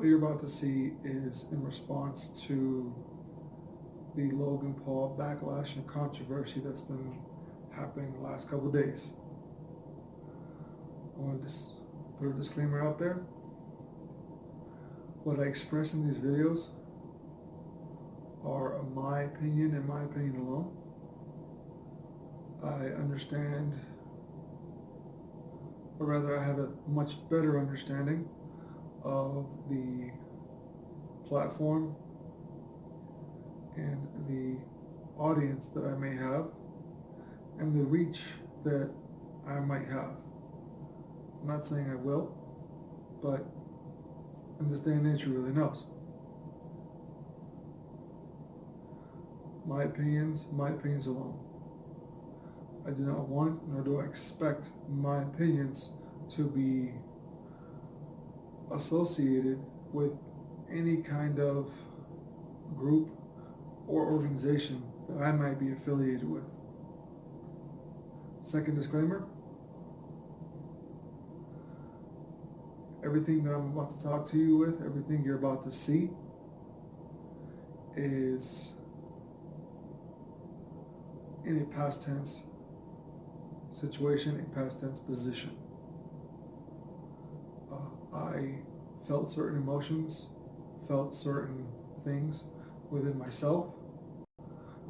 you're about to see is in response to the Logan Paul backlash and controversy that's been happening the last couple of days. I want to just put a disclaimer out there. What I express in these videos are my opinion and my opinion alone. I understand, or rather I have a much better understanding of the platform and the audience that I may have and the reach that I might have. I'm not saying I will, but in this day and age, who really knows? My opinions alone. I do not want, nor do I expect my opinions to be associated with any kind of group or organization that I might be affiliated with. Second disclaimer, everything that I'm about to talk to you with, everything you're about to see is in a past tense situation, a past tense position. I felt certain emotions, felt certain things within myself.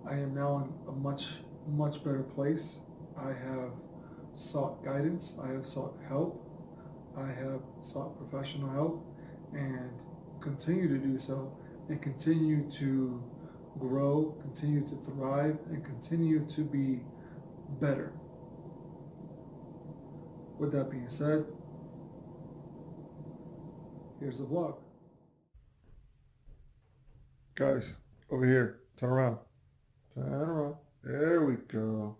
I am now in a much better place. I have sought guidance, I have sought help, I have sought professional help, and continue to do so, and continue to grow, continue to thrive, and continue to be better. With that being said, here's the vlog. Guys, over here, turn around. Turn around. There we go.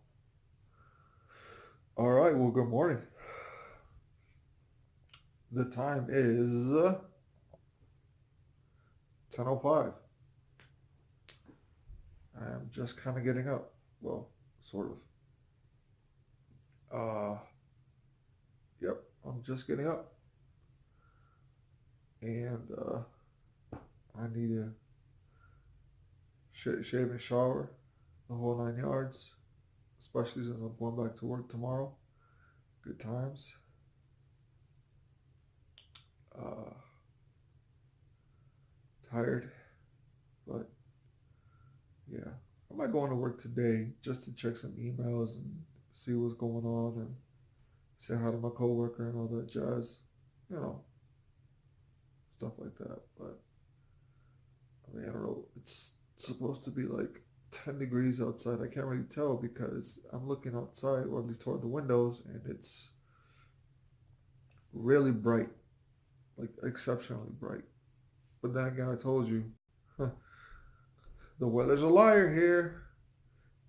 All right, well, good morning. The time is 10:05. I'm just kind of getting up. Well, sort of. Yep, I'm just getting up. And I need to shave and shower, the whole 9 yards, especially since I'm going back to work tomorrow. Good times. Tired, but yeah, I might go into work today just to check some emails and see what's going on and say hi to my coworker and all that jazz, stuff like that. But I mean, I don't know, it's supposed to be like 10 degrees outside. I can't really tell because I'm looking outside, or at least toward the windows, and it's really bright, like exceptionally bright. But then again, I told you, the weather's a liar here.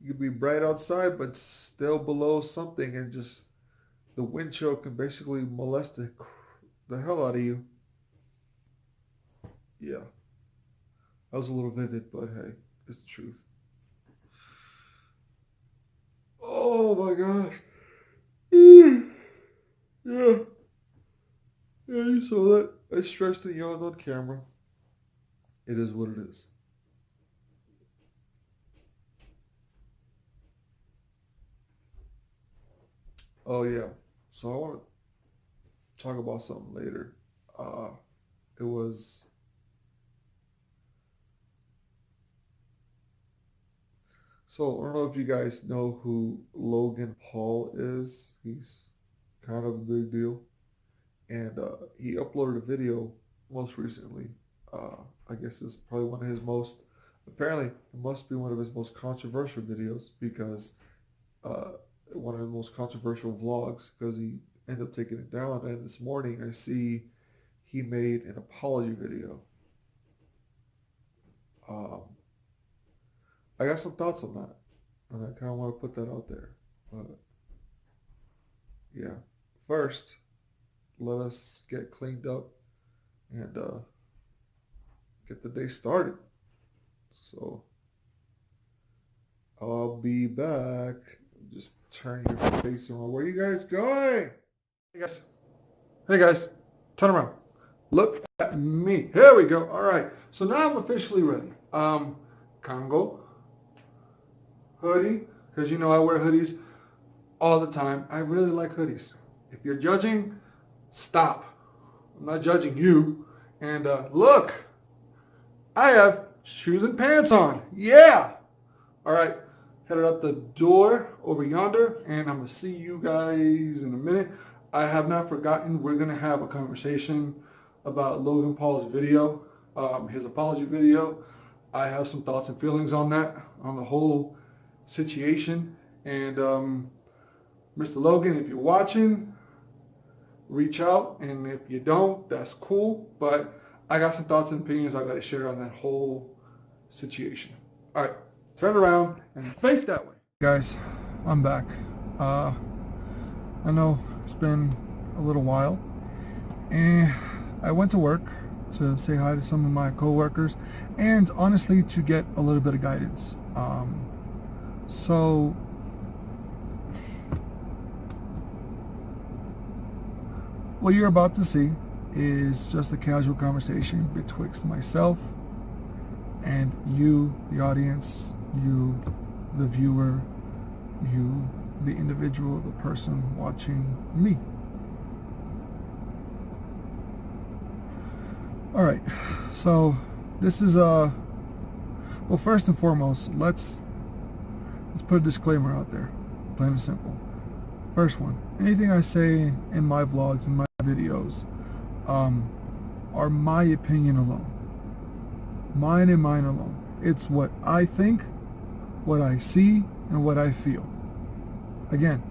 You could be bright outside, but still below something, and just the wind chill can basically molest the hell out of you. Yeah, that was a little vivid, but hey, it's the truth. Oh my gosh. Yeah. Yeah, you saw that. I stretched and yawned on camera. It is what it is. Oh yeah. So I want to talk about something later. It was so I don't know if you guys know who Logan Paul is. He's kind of a big deal, and he uploaded a video most recently. I guess it's probably one of his most. Apparently, it must be one of his most controversial videos because uh, one of the most controversial vlogs because he ended up taking it down. And this morning, I see he made an apology video. Um, I got some thoughts on that, and I kind of want to put that out there. But yeah, first, let us get cleaned up and get the day started. So I'll be back. Just turn your face around. Where are you guys going? Hey guys. Hey guys. Turn around. Look at me. Here we go. All right. So now I'm officially ready. Congo hoodie, because you know I wear hoodies all the time. I really like hoodies. If you're judging, stop. I'm not judging you. And look, I have shoes and pants on. Yeah. All right. Headed out the door over yonder, and I'm going to see you guys in a minute. I have not forgotten we're going to have a conversation about Logan Paul's video, his apology video. I have some thoughts and feelings on that, on the whole situation. And Mr. Logan, if you're watching, reach out. And if you don't, that's cool. But I got some thoughts and opinions I got to share on that whole situation. All right, turn around and face that way. Guys, I'm back. I know it's been a little while. And I went to work to say hi to some of my coworkers and honestly to get a little bit of guidance. So what you're about to see is just a casual conversation betwixt myself and you, the audience, you, the viewer, you, the individual, the person watching me. All right, so this is well, first and foremost, let's put a disclaimer out there, plain and simple. First one, anything I say in my vlogs and my videos are my opinion alone, mine and mine alone. It's what I think, what I see, and what I feel. Again,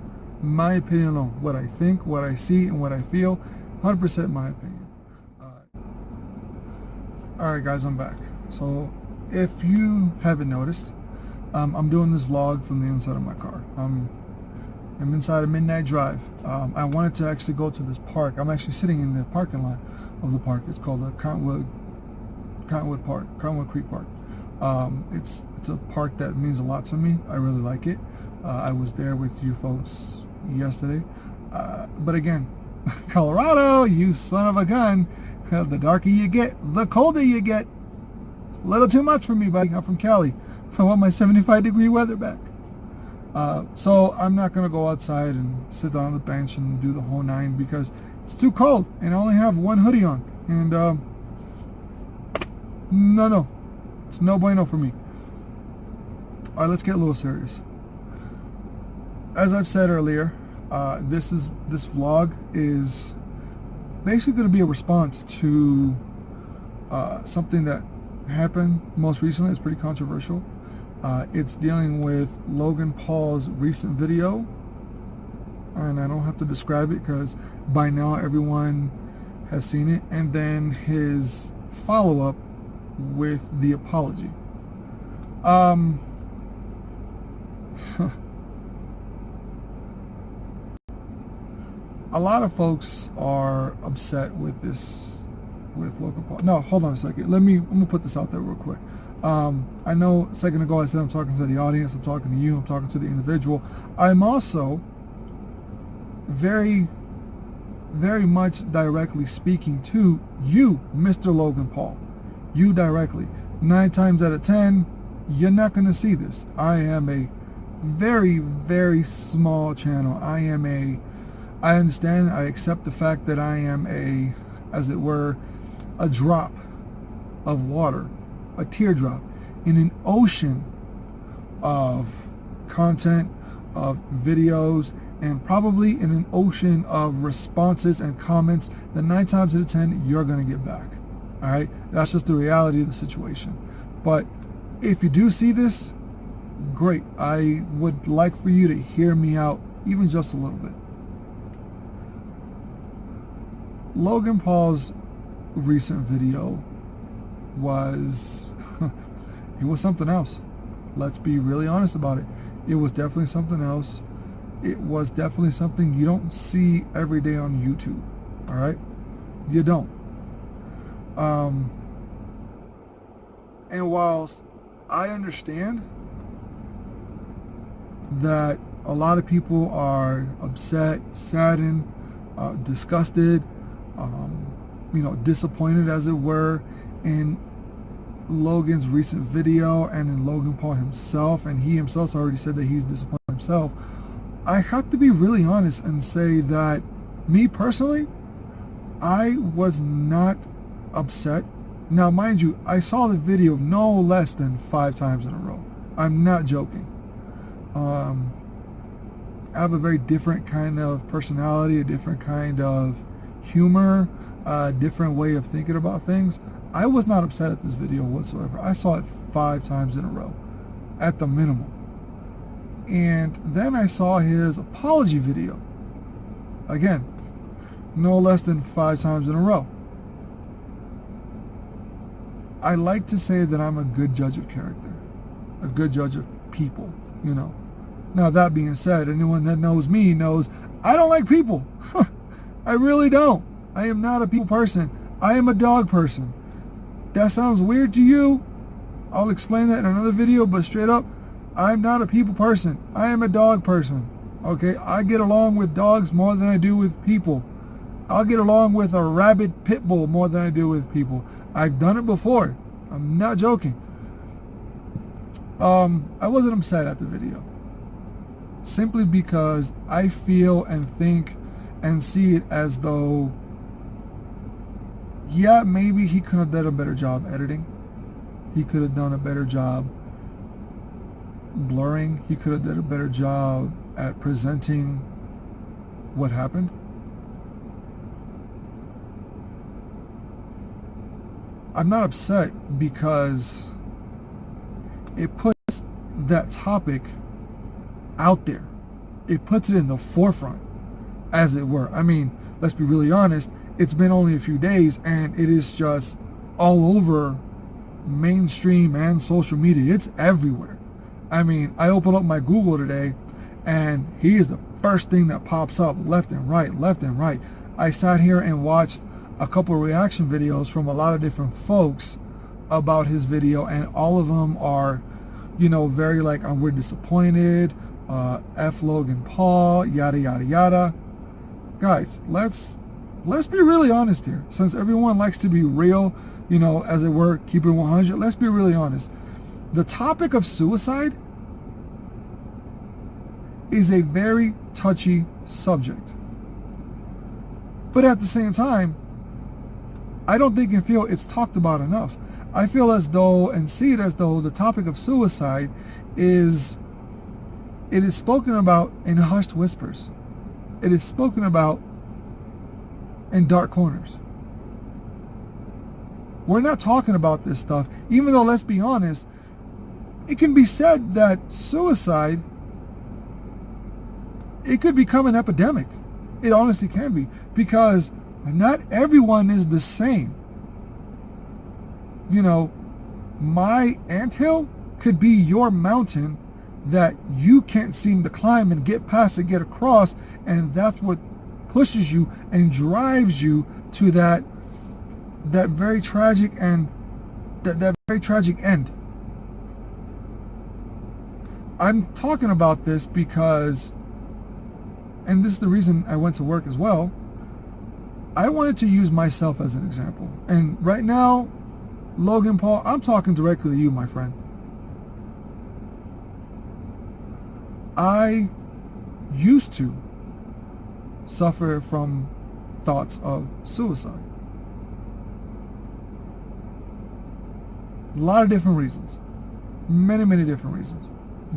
my opinion alone, what I think, what I see, and what I feel, 100% my opinion. Alright guys, I'm back. So if you haven't noticed, I'm doing this vlog from the inside of my car. I'm inside a midnight drive. I wanted to actually go to this park. I'm actually sitting in the parking lot of the park. It's called the Cottonwood Creek Park. It's a park that means a lot to me. I really like it. I was there with you folks yesterday. But again, Colorado, you son of a gun. The darker you get, the colder you get. It's a little too much for me, buddy. I'm from Cali. I want my 75-degree weather back. So I'm not going to go outside and sit down on the bench and do the whole nine because it's too cold and I only have one hoodie on. And no. It's no bueno for me. All right, let's get a little serious. As I've said earlier, this vlog is basically going to be a response to something that happened most recently. It's pretty controversial. It's dealing with Logan Paul's recent video, and I don't have to describe it because by now everyone has seen it, and then his follow-up with the apology. A lot of folks are upset with Logan Paul. No, hold on a second. I'm gonna put this out there real quick. I know a second ago I said I'm talking to the audience, I'm talking to you, I'm talking to the individual. I'm also very, very much directly speaking to you, Mr. Logan Paul. You directly. 9 times out of 10, you're not gonna see this. I am a very, very small channel. I understand, I accept the fact that I am as it were, a drop of water, a teardrop in an ocean of content, of videos, and probably in an ocean of responses and comments that 9 times out of 10 you're going to get back. All right, that's just the reality of the situation. But if you do see this, great. I would like for you to hear me out even just a little bit. Logan Paul's recent video was it was something else. Let's be really honest about it. It was definitely something else. It was definitely something you don't see every day on YouTube. All right, you don't. And whilst I understand that a lot of people are upset, saddened, disgusted, disappointed, as it were, in Logan's recent video and in Logan Paul himself, and he himself already said that he's disappointed himself. I have to be really honest and say that, me personally, I was not upset. Now, mind you, I saw the video no less than 5 times in a row. I'm not joking. I have a very different kind of personality, a different kind of humor, a different way of thinking about things. I was not upset at this video whatsoever. I saw it 5 times in a row, at the minimum. And then I saw his apology video. Again, no less than 5 times in a row. I like to say that I'm a good judge of character, a good judge of people, Now, that being said, anyone that knows me knows I don't like people. I really don't. I am not a people person. I am a dog person. That sounds weird to you. I'll explain that in another video, but straight up, I'm not a people person. I am a dog person. Okay? I get along with dogs more than I do with people. I'll get along with a rabid pit bull more than I do with people. I've done it before. I'm not joking. I wasn't upset at the video. Simply because I feel and think and see it as though, yeah, maybe he could have done a better job editing. He could have done a better job blurring. He could have done a better job at presenting what happened. I'm not upset because it puts that topic out there. It puts it in the forefront, as it were. I mean, let's be really honest, it's been only a few days and it is just all over mainstream and social media. It's everywhere. I mean, I opened up my Google today and he is the first thing that pops up, left and right, left and right. I sat here and watched a couple of reaction videos from a lot of different folks about his video, and all of them are, very like, we're disappointed, F Logan Paul, yada yada yada. Guys, let's be really honest here. Since everyone likes to be real, as it were, keep it 100, let's be really honest. The topic of suicide is a very touchy subject. But at the same time, I don't think and feel it's talked about enough. I feel as though and see it as though the topic of suicide is spoken about in hushed whispers. It is spoken about in dark corners. We're not talking about this stuff, even though, let's be honest, it can be said that suicide, it could become an epidemic. It honestly can be, because not everyone is the same. My anthill could be your mountain that you can't seem to climb and get past and get across, and that's what pushes you and drives you to that very tragic and that very tragic end. I'm talking about this because, and this is the reason I went to work as well, I wanted to use myself as an example. And right now, Logan Paul, I'm talking directly to you, my friend. I used to suffer from thoughts of suicide. A lot of different reasons. Many, many different reasons.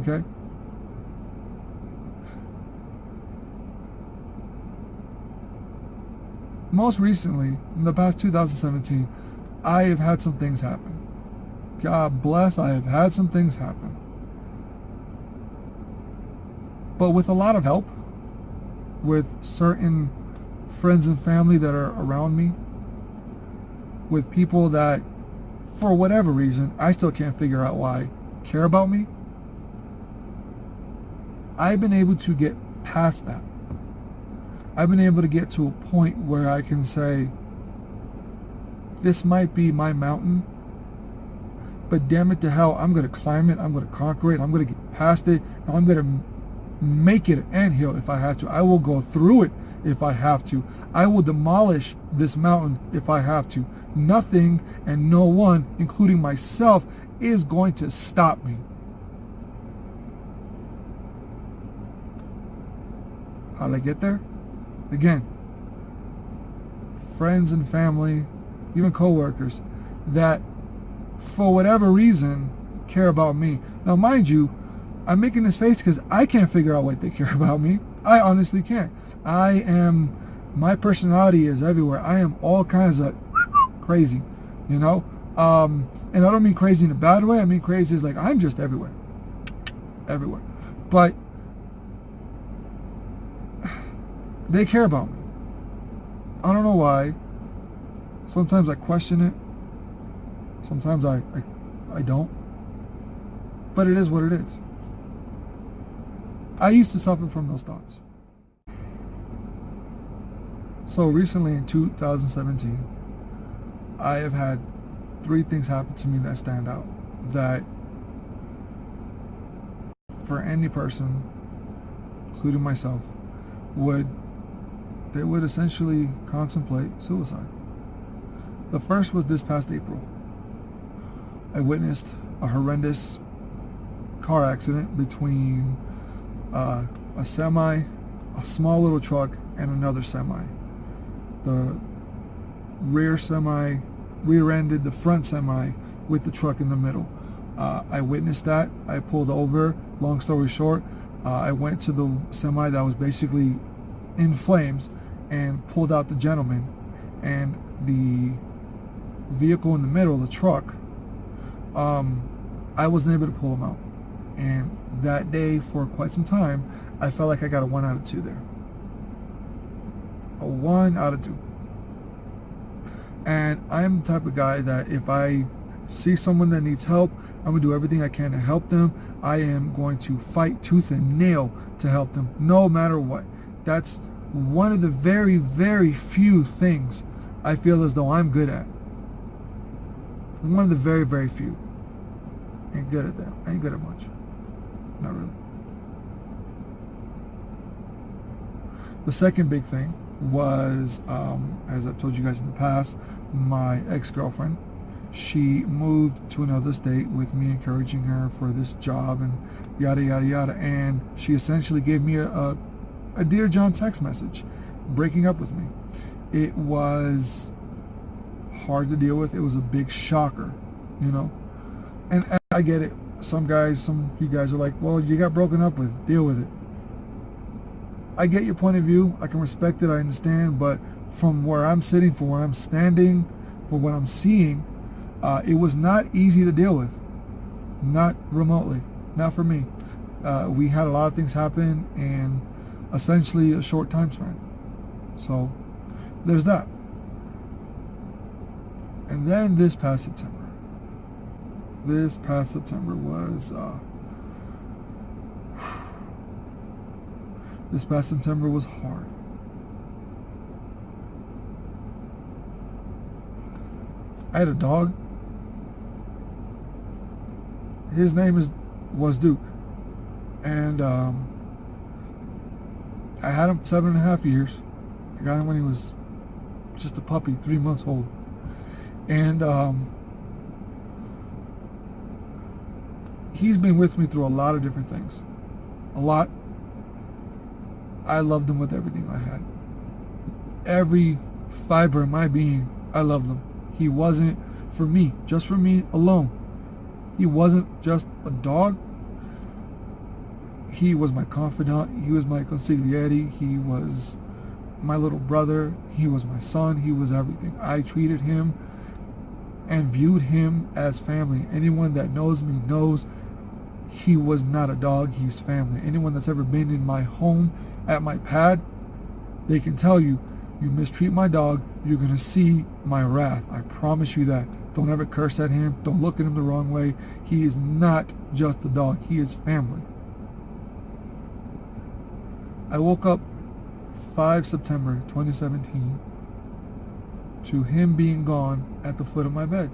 Okay? Most recently, in the past 2017, I have had some things happen. God bless, I have had some things happen. But with a lot of help, with certain friends and family that are around me, with people that, for whatever reason, I still can't figure out why, care about me, I've been able to get past that. I've been able to get to a point where I can say, this might be my mountain, but damn it to hell, I'm going to climb it, I'm going to conquer it, I'm going to get past it, and I'm going to make it an anthill if I have to. I will go through it if I have to. I will demolish this mountain if I have to. Nothing and no one, including myself, is going to stop me. How did I get there? Again, friends and family, even co-workers, that for whatever reason care about me. Now, mind you, I'm making this face because I can't figure out why they care about me. I honestly can't. My personality is everywhere. I am all kinds of crazy, you know? And I don't mean crazy in a bad way. I mean crazy is like, I'm just everywhere. Everywhere. But they care about me. I don't know why. Sometimes I question it. Sometimes I don't. But it is what it is. I used to suffer from those thoughts. So recently in 2017, I have had 3 things happen to me that stand out. That for any person, including myself, they would essentially contemplate suicide. The first was this past April. I witnessed a horrendous car accident between a semi, a small little truck, and another semi. The rear semi rear-ended the front semi with the truck in the middle. I witnessed that. I pulled over. Long story short, I went to the semi that was basically in flames and pulled out the gentleman, and the vehicle in the middle, the truck, I wasn't able to pull him out. And that day, for quite some time, I felt like I got a 1 out of 2 there. A 1 out of 2. And I'm the type of guy that if I see someone that needs help, I'm going to do everything I can to help them. I am going to fight tooth and nail to help them, no matter what. That's one of the very, very few things I feel as though I'm good at. One of the very, very few. Ain't good at that. I ain't good at much. Not really. The second big thing was, as I've told you guys in the past, my ex-girlfriend. She moved to another state with me encouraging her for this job and yada, yada, yada. And she essentially gave me a Dear John text message, breaking up with me. It was hard to deal with. It was a big shocker, you know. And I get it. Some of you guys are like, well, you got broken up with, deal with it. I get your point of view. I can respect it. I understand. But from where I'm sitting, from where I'm standing, from what I'm seeing, it was not easy to deal with. Not remotely. Not for me. We had a lot of things happen in essentially a short time span. So there's that. And then this past September was this past September was hard. I had a dog. His name was Duke, and I had him 7.5 years. I got him when he was just a puppy, 3 months old, and he's been with me through a lot of different things. A lot. I loved him with everything I had. Every fiber of my being, I loved him. He wasn't for me, just for me alone. He wasn't just a dog. He was my confidant. He was my consigliere. He was my little brother. He was my son. He was everything. I treated him and viewed him as family. Anyone that knows me knows he was not a dog. He's family. Anyone that's ever been in my home at my pad, they can tell you, you mistreat my dog, you're going to see my wrath. I promise you that. Don't ever curse at him. Don't look at him the wrong way. He is not just a dog. He is family. I woke up 5 September 2017 to him being gone at the foot of my bed.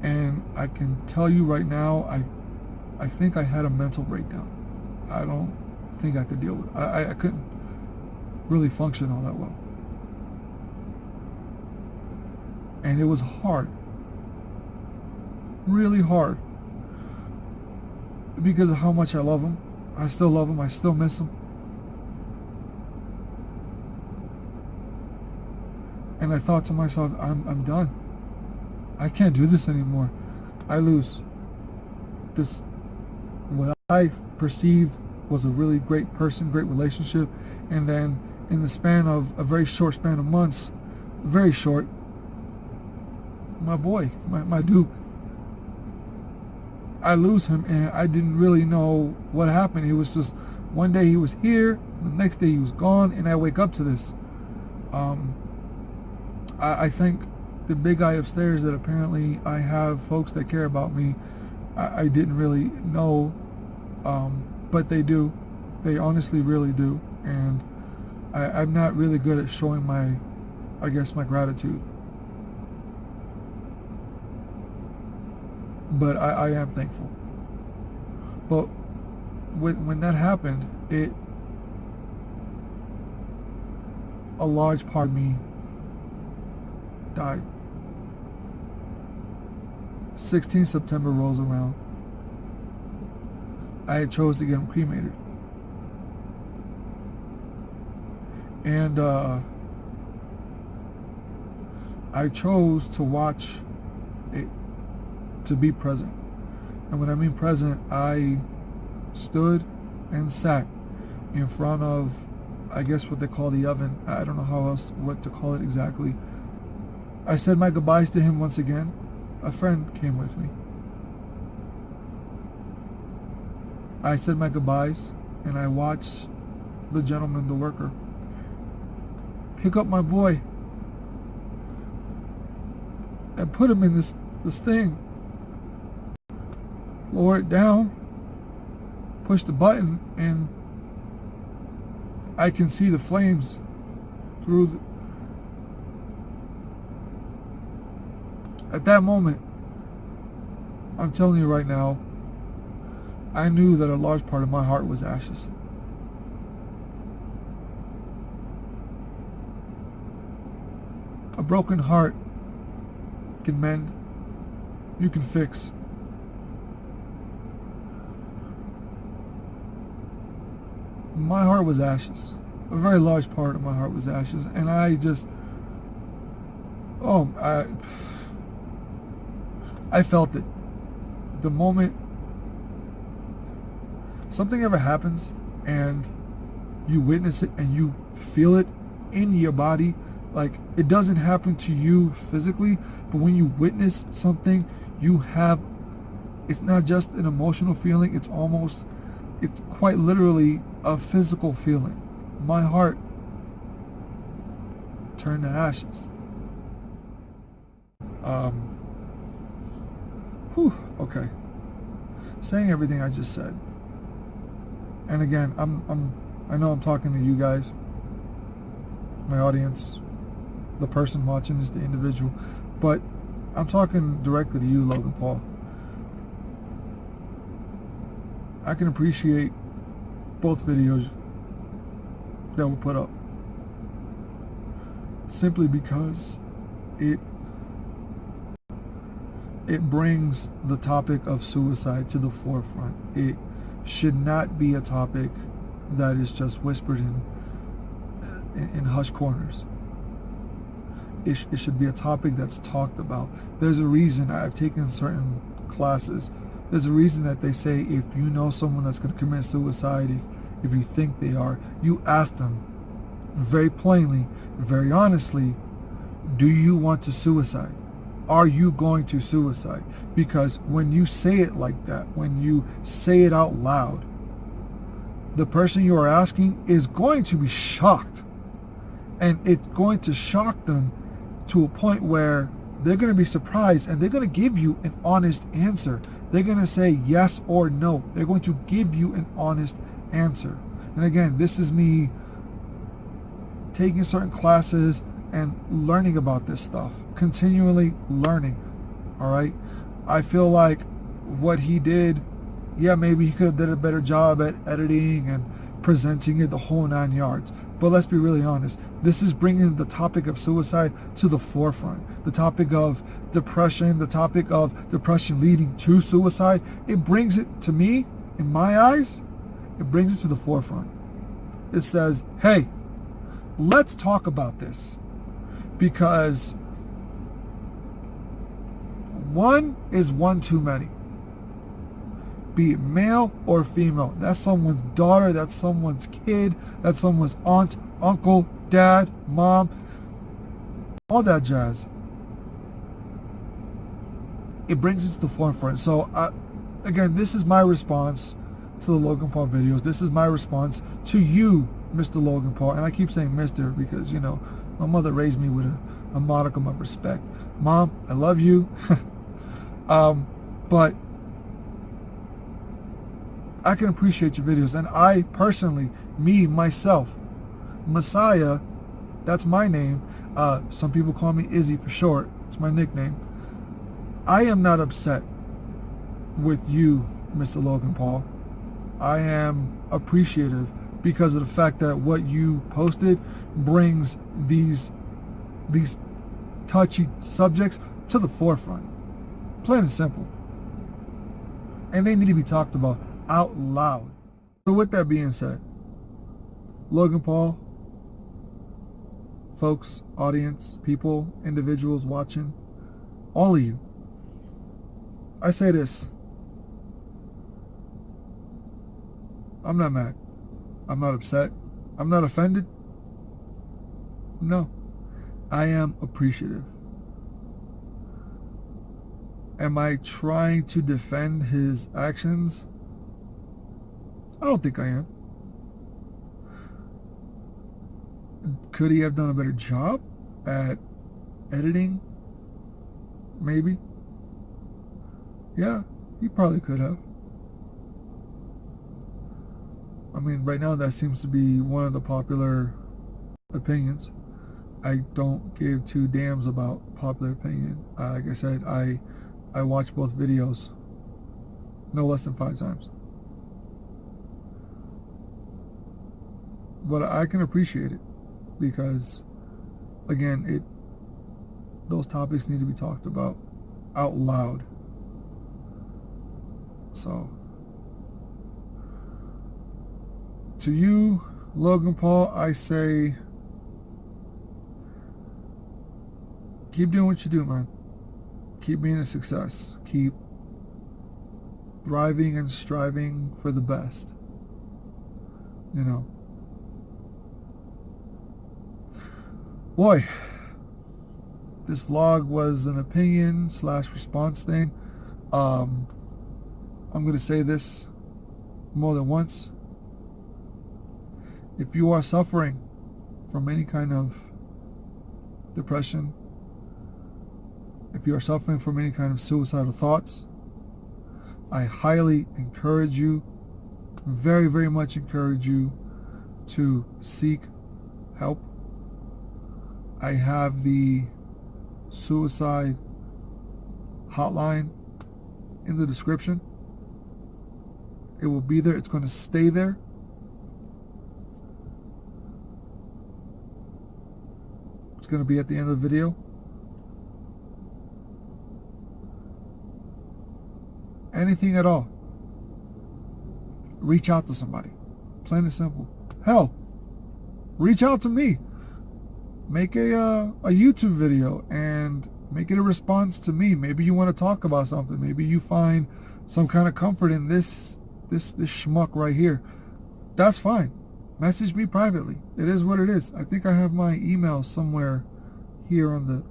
And I can tell you right now, I think I had a mental breakdown. I don't think I could deal with. I couldn't really function all that well. And it was hard. Really hard. Because of how much I love him. I still love him. I still miss him. And I thought to myself, I'm done. I can't do this anymore. I lose this, what I perceived was a really great person, great relationship, and then in the span of a very short span of months, very short, my boy, my Duke, I lose him, and I didn't really know what happened. It was just one day he was here, the next day he was gone, and I wake up to this. I think the big guy upstairs that apparently I have folks that care about me, I didn't really know, but they do. They honestly really do. And I'm not really good at showing my gratitude. But I am thankful. But when that happened, a large part of me died. 16th September rolls around. I chose to get him cremated. And I chose to watch it, to be present. And when I mean present, I stood and sat in front of, I guess what they call the oven. I don't know what to call it exactly. I said my goodbyes to him once again. A friend came with me. I said my goodbyes, and I watched the gentleman, the worker, pick up my boy and put him in this thing, lower it down, push the button, and I can see the flames through at that moment, I'm telling you right now, I knew that a large part of my heart was ashes. A broken heart can mend, you can fix. My heart was ashes. A very large part of my heart was ashes, and I felt it. The moment something ever happens and you witness it and you feel it in your body, like it doesn't happen to you physically, but when you witness something, it's not just an emotional feeling, it's quite literally a physical feeling. My heart turned to ashes. Okay. Saying everything I just said. And again, I know I'm talking to you guys, my audience, the person watching this, the individual, but I'm talking directly to you, Logan Paul. I can appreciate both videos that were put up simply because it brings the topic of suicide to the forefront. It should not be a topic that is just whispered in hush corners. It should be a topic that's talked about. There's a reason I've taken certain classes. There's a reason that they say if you know someone that's going to commit suicide, if you think they are, you ask them very plainly, very honestly, do you want to suicide? Are you going to suicide? Because when you say it like that, when you say it out loud, the person you are asking is going to be shocked. And it's going to shock them to a point where they're going to be surprised and they're going to give you an honest answer. They're going to say yes or no. They're going to give you an honest answer. And again, this is me taking certain classes and learning about this stuff, continually learning. All right, I feel like what he did, yeah, maybe he could have did a better job at editing and presenting it the whole 9 yards. But let's be really honest. This is bringing the topic of suicide to the forefront. The topic of depression, the topic of depression leading to suicide. It brings it, to me, in my eyes, it brings it to the forefront. It says, hey, let's talk about this. Because one is one too many. Be it male or female. That's someone's daughter, that's someone's kid, that's someone's aunt, uncle, dad, mom, all that jazz. It brings it to the forefront. So, again, this is my response to the Logan Paul videos. This is my response to you, Mr. Logan Paul. And I keep saying Mr. because, you know, my mother raised me with a modicum of respect. Mom, I love you. But I can appreciate your videos, and I personally, myself, Messiah, that's my name. Some people call me Izzy for short. It's my nickname. I am not upset with you, Mr. Logan Paul. I am appreciative because of the fact that what you posted brings these touchy subjects to the forefront. Plain and simple. And they need to be talked about out loud. So with that being said, Logan Paul, folks, audience, people, individuals watching, all of you, I say this. I'm not mad. I'm not upset. I'm not offended. No. I am appreciative. Am I trying to defend his actions? I don't think I am. Could he have done a better job at editing? Maybe. Yeah, he probably could have. I mean, right now that seems to be one of the popular opinions. I don't give two damns about popular opinion. Like I said, I watch both videos no less than 5 times. But I can appreciate it because, again, those topics need to be talked about out loud. So, to you, Logan Paul, I say, keep doing what you do, man. Keep being a success. Keep thriving and striving for the best. You know. Boy, this vlog was an opinion / response thing. I'm going to say this more than once. If you are suffering from any kind of depression, if you are suffering from any kind of suicidal thoughts, I highly encourage you, very, very much encourage you to seek help. I have the suicide hotline in the description. It will be there. It's going to stay there. It's going to be at the end of the video. Anything at all. Reach out to somebody. Plain and simple. Hell, reach out to me. Make a YouTube video and make it a response to me. Maybe you want to talk about something. Maybe you find some kind of comfort in this schmuck right here. That's fine. Message me privately. It is what it is. I think I have my email somewhere here on the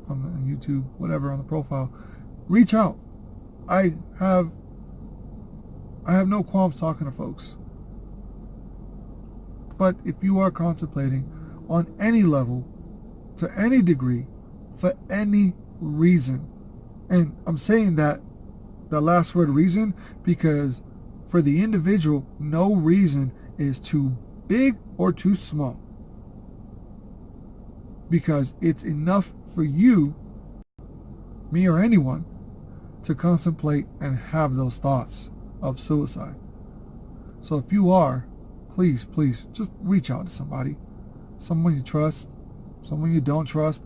YouTube, whatever, on the profile. Reach out. I have no qualms talking to folks. But if you are contemplating on any level, to any degree, for any reason, and I'm saying that the last word reason because for the individual, no reason is too big or too small. Because it's enough for you, me or anyone, to contemplate and have those thoughts of suicide. So if you are, please, just reach out to somebody. Someone you trust, someone you don't trust.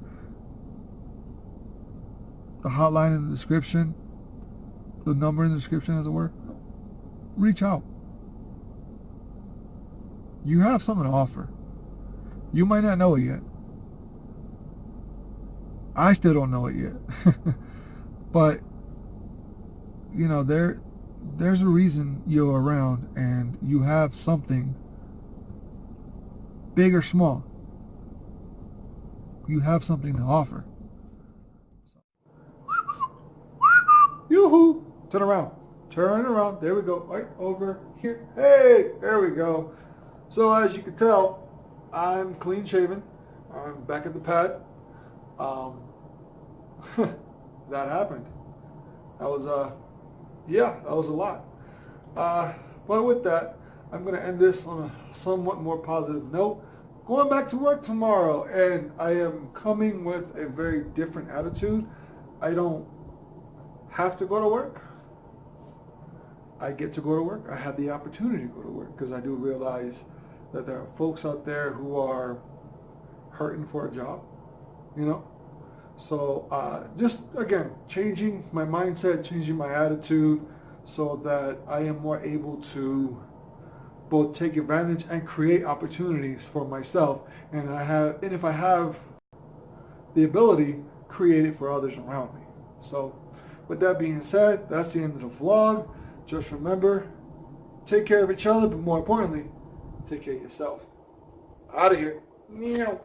The hotline in the description, the number in the description, as it were. Reach out. You have something to offer. You might not know it yet. I still don't know it yet. But, you know, there's a reason you're around, and you have something, big or small. You have something to offer. Yoo-hoo! Turn around. Turn around. There we go. Right over here. Hey! There we go. So as you can tell, I'm clean shaven. I'm back at the pad. That happened. That was that was a lot. But with that, I'm going to end this on a somewhat more positive note. Going back to work tomorrow, and I am coming with a very different attitude. I don't have to go to work. I get to go to work. I have the opportunity to go to work because I do realize that there are folks out there who are hurting for a job, you know. So just, again, changing my mindset, changing my attitude so that I am more able to both take advantage and create opportunities for myself. And if I have the ability, create it for others around me. So with that being said, that's the end of the vlog. Just remember, take care of each other, but more importantly, take care of yourself. Out of here. Meow.